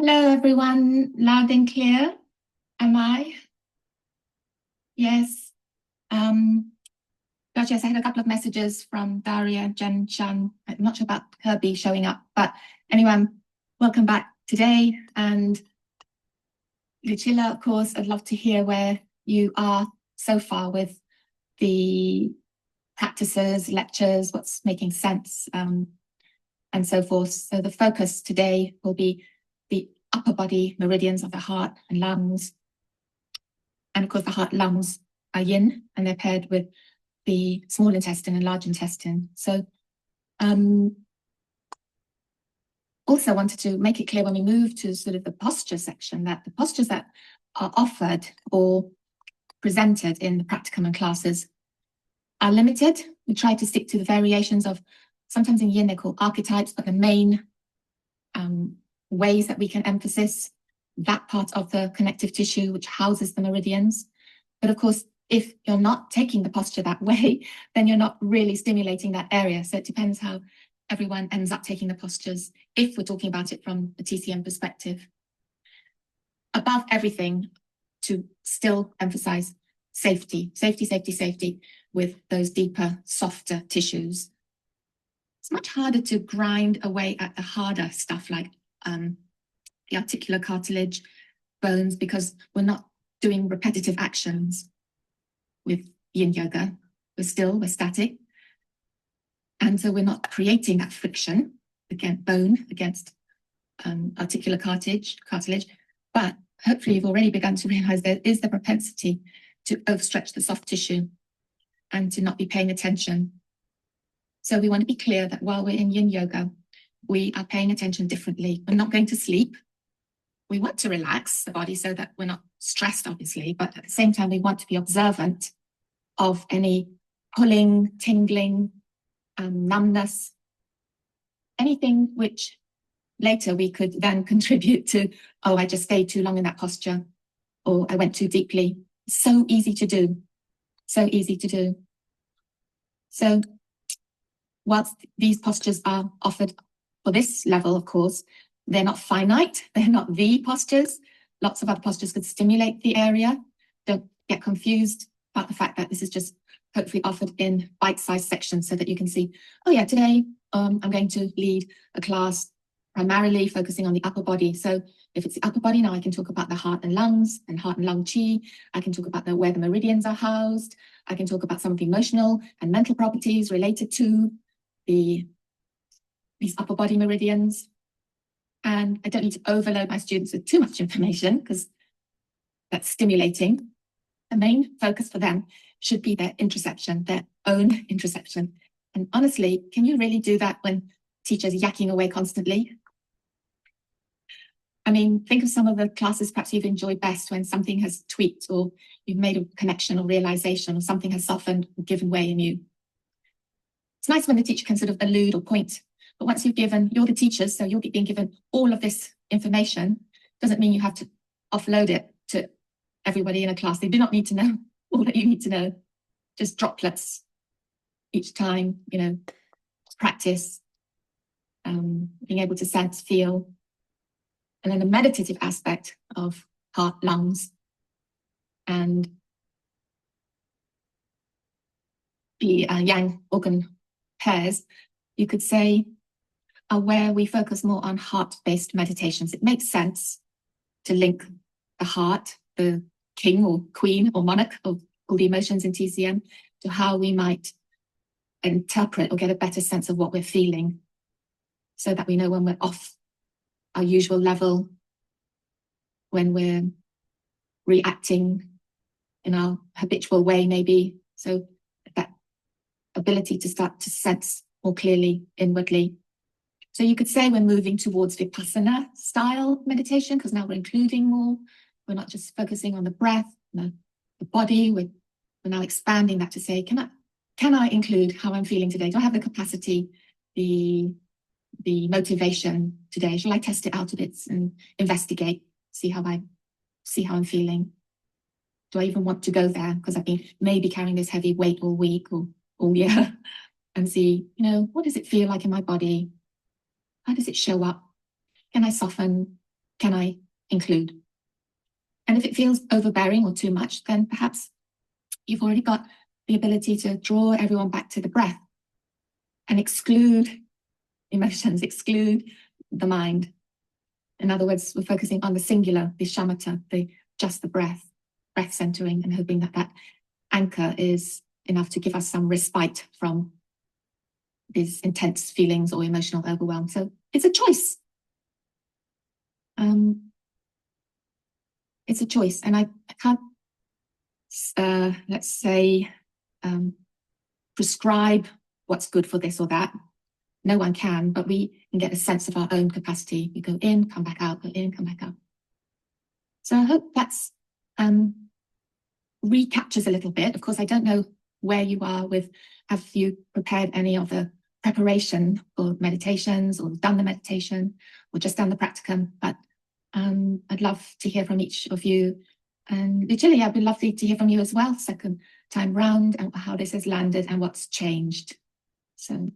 Hello, everyone. Loud and clear. Am I? Yes. Gosh, yes, I had a couple of messages from Daria, Jen, Shan. I'm not sure about Herbie showing up, but anyway, welcome back today. And Lucilla, of course, I'd love to hear where you are so far with the practices, lectures, what's making sense, and so forth. So the focus today will be the upper body meridians of the heart and lungs. And of course, the heart lungs are yin, and they're paired with the small intestine and large intestine. So also wanted to make it clear when we move to sort of the posture section that the postures that are offered or presented in the practicum and classes are limited. We try to stick to the variations of, sometimes in yin they're called archetypes, but the main ways that we can emphasize that part of the connective tissue which houses the meridians. But of course, if you're not taking the posture that way, then you're not really stimulating that area. So it depends how everyone ends up taking the postures, if we're talking about it from a TCM perspective. Above everything, to still emphasize safety, safety, safety, safety with those deeper, softer tissues. It's much harder to grind away at the harder stuff like the articular cartilage, bones, because we're not doing repetitive actions with yin yoga. We're static. And so we're not creating that friction, again, bone against articular cartilage. But hopefully you've already begun to realize there is the propensity to overstretch the soft tissue and to not be paying attention. So we want to be clear that while we're in yin yoga, we are paying attention differently. We're not going to sleep. We want to relax the body so that we're not stressed, obviously, but at the same time, we want to be observant of any pulling, tingling, numbness, anything which later we could then contribute to, oh, I just stayed too long in that posture, or I went too deeply. So easy to do. So easy to do. So whilst these postures are offered for this level, of course, they're not finite. They're not the postures. Lots of other postures could stimulate the area. Don't get confused about the fact that this is just hopefully offered in bite-sized sections so that you can see, oh yeah, today I'm going to lead a class primarily focusing on the upper body. So if it's the upper body, now I can talk about the heart and lungs and heart and lung chi. I can talk about where the meridians are housed. I can talk about some of the emotional and mental properties related to these upper body meridians. And I don't need to overload my students with too much information because that's stimulating. The main focus for them should be their interoception, their own interoception. And honestly, can you really do that when teachers yakking away constantly? I mean, think of some of the classes perhaps you've enjoyed best when something has tweaked or you've made a connection or realization or something has softened or given way in you. It's nice when the teacher can sort of allude or point, but once you're the teachers, so you're being given all of this information, doesn't mean you have to offload it to everybody in a class. They do not need to know all that you need to know. Just droplets each time, practice, being able to sense, feel. And then the meditative aspect of heart, lungs, and the yang organ pairs, you could say, are where we focus more on heart-based meditations. It makes sense to link the heart, the king or queen or monarch of all the emotions in TCM, to how we might interpret or get a better sense of what we're feeling so that we know when we're off our usual level, when we're reacting in our habitual way, maybe. So that ability to start to sense more clearly inwardly. So you could say we're moving towards Vipassana style meditation because now we're including more. We're not just focusing on the breath, the body. We're now expanding that to say, can I include how I'm feeling today? Do I have the capacity, the motivation today? Shall I test it out a bit and investigate, see how I'm feeling? Do I even want to go there? Because I've been maybe carrying this heavy weight all week or all year, and see, what does it feel like in my body? How does it show up? Can I soften? can I include? And if it feels overbearing or too much, then perhaps you've already got the ability to draw everyone back to the breath and exclude emotions, exclude the mind. In other words, we're focusing on the singular, the shamatha, just the breath centering, and hoping that that anchor is enough to give us some respite from these intense feelings or emotional overwhelm. So it's a choice. It's a choice, and I can't, let's say, prescribe what's good for this or that. No one can, but we can get a sense of our own capacity. We go in, come back out, go in, come back out. So I hope that's recaptures a little bit. Of course, I don't know where you are with, have you prepared any of the preparation for meditations or done the meditation or just done the practicum, but I'd love to hear from each of you. And literally, I'd be lovely to hear from you as well, second time round, and how this has landed and what's changed. So